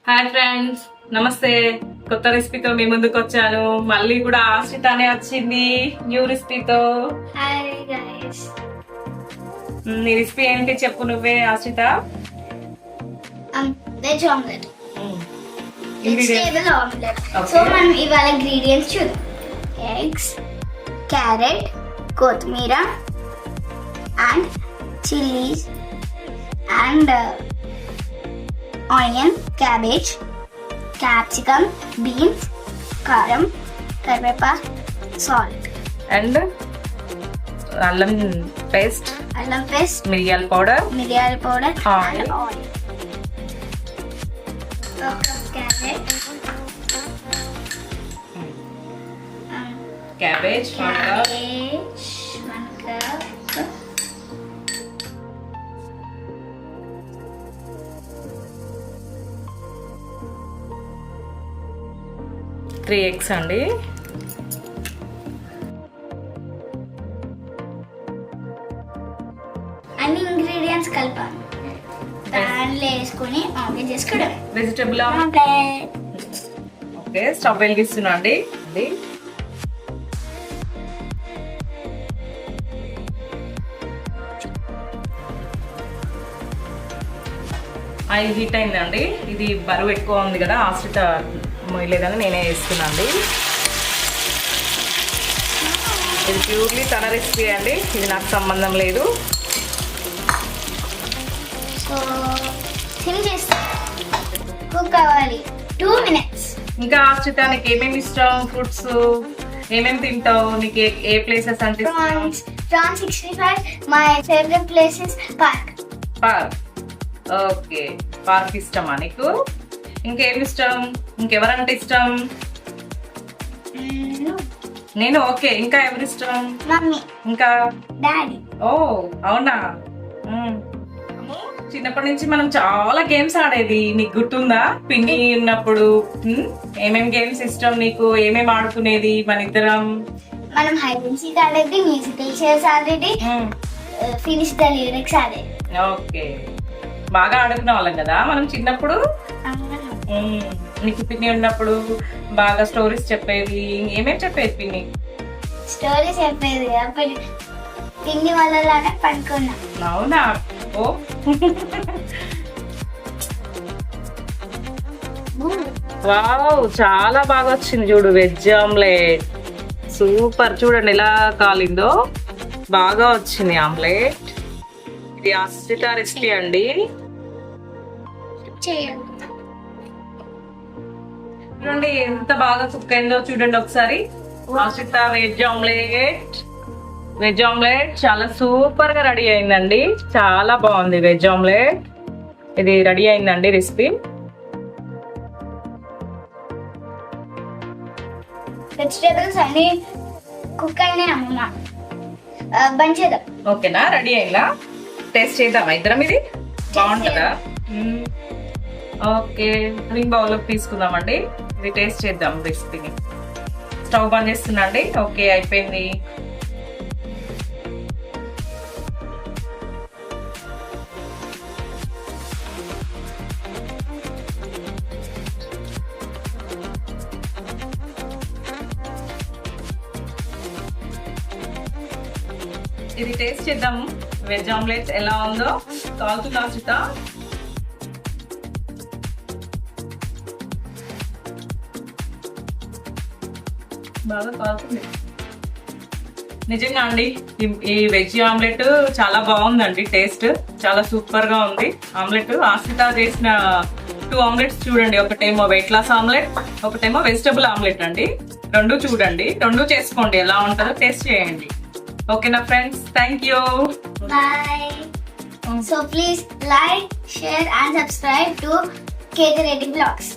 Hi friends, నమస్తే. కొత్త రెసిపీతో మీ ముందుకు వచ్చాను. మళ్ళీ కూడా ఆశ్రితనే వచ్చింది న్యూ రెసిపీతో. Hi guys. నీ రెసిపీ ఏంటి చెప్పు నువ్వే ఆశ్రిత. Veg omelette, vegetable omelette. So మనం ఇవాళ ఇంగ్రీడియంట్స్ చూద్దాం. ఎగ్స్, క్యారెట్, కొత్తిమీర and chillies and onion, cabbage, capsicum, beans, కారం, కరివేపాకు, సాల్ట్ అండ్ అల్లం పేస్ట్, మిరియాల powder, oil. Cabbage 1 cup, 3 eggs అండి. అన్ని ఇంగ్రీడియంట్స్ కలపాలి, దాంట్లో వేసుకొని ఆమ్లెట్ చేసుకోవడం. Vegetable omelette. ఓకే, స్టవ్ వెలిగిస్తున్నా అండి. ఆయిల్ హీట్ అయిందండి. ఇది బరువు ఎక్కువ ఉంది కదా, ఆశ్రిత మొయ్యలేదని నేనే వేస్తున్నా అండి. ఇది ప్యూర్లీ తన రెసిపీ అండి, ఇది నాకు సంబంధం లేదు. సో సిమ్ చేస్తా, కుక్ అవ్వాలి 2 minutes. ఇంకా ఆశ్రిత నీకు ఏమేమి ఇష్టం? ఫ్రూట్స్ ఏమేమి తింటావు? నీకు ఏ ప్లేసెస్ అంటే prawns 65. My favourite place is park. Okay, park ఇష్టమా నీకు? ఇంకేమి ఇష్టం? ఇంకెవరంటే ఇష్టం? నేను. ఓకే, ఇంకా ఎవరు ఇష్టం? మమ్మీ, ఇంకా డాడీ. ఓ అవునా. చిన్నప్పటి నుంచి మనం చాలా గేమ్స్ ఆడేది, నీకు గుర్తుందా? పిన్ని ఉన్నప్పుడు ఏమేమి గేమ్స్ ఇష్టం నీకు? ఏమేమి ఆడుకునేది మన ఇద్దరం? మనం హైడ్ అండ్ సీక్ ఆడేది, మ్యూజికల్ చైర్స్ ఆడేది, ఫినిష్ ద లిరిక్స్ ఆడేది. ఓకే, బాగా ఆడుకునే వాళ్ళం కదా మనం చిన్నప్పుడు. నీకు పిన్ని ఉన్నప్పుడు బాగా స్టోరీస్ చెప్పేది. ఏమేమి చెప్పేది పిన్ని? స్టోరీస్ చెప్పేది. అప్పుడు పిన్ని వాళ్ళలానే పడుకున్నా. అవునా? ఓ వావ్, చాలా బాగా వచ్చింది చూడు వెజ్ ఆమ్లెట్. సూపర్, చూడండి ఎలా కాలిందో. బాగా వచ్చింది ఆమ్లెట్. ఇది ఆశ్రిత రెసిపీ అండి. చూడండి ఎంత బాగా కుక్ అయిందో చూడండి ఒకసారి. ఆశ్రిత వెజ్ ఆమ్లెట్ చాలా సూపర్ గా రెడీ అయిందండి. చాలా బాగుంది వెజ్ ఆమ్లెట్. ఇది రెడీ అయిందండి రెసిపీ. వెజిటేబుల్స్ అన్ని కుక్ అయినాయి అమ్మ. బంద్ చేద్దాం. ఓకేనా, రెడీ అయిందా? టేస్ట్ చేద్దామా ఇద్దరం? ఇది బాగుంటుందా? ఓకే, రింగ్ బౌల్లోకి తీసుకుందామండి. ఇది టేస్ట్ చేద్దాం రెసిపీని. స్టవ్ బంద్ చేస్తున్నా అండి. ఓకే, అయిపోయింది. ఇది టేస్ట్ చేద్దాం వెజ్ ఆమ్లెట్ ఎలా ఉందో. కాలుతుందా ఆశ్రిత? బాగా కాలుతుంది నిజంగా అండి. ఈ వెజ్ ఆమ్లెట్ చాలా బాగుందండి. టేస్ట్ చాలా సూపర్ గా ఉంది ఆమ్లెట్. ఆశ్రిత చేసిన 2 ఆమ్లెట్స్ చూడండి. ఒకటేమో వెయిట్ లాస్ ఆమ్లెట్, ఒకటేమో వెజిటబుల్ ఆమ్లెట్ అండి. 2 చూడండి, 2 చేసుకోండి. ఎలా ఉంటుందో టేస్ట్ చేయండి. ఓకేనా friends? Thank you. Bye. So please like, share and subscribe to KJ Rating Vlogs.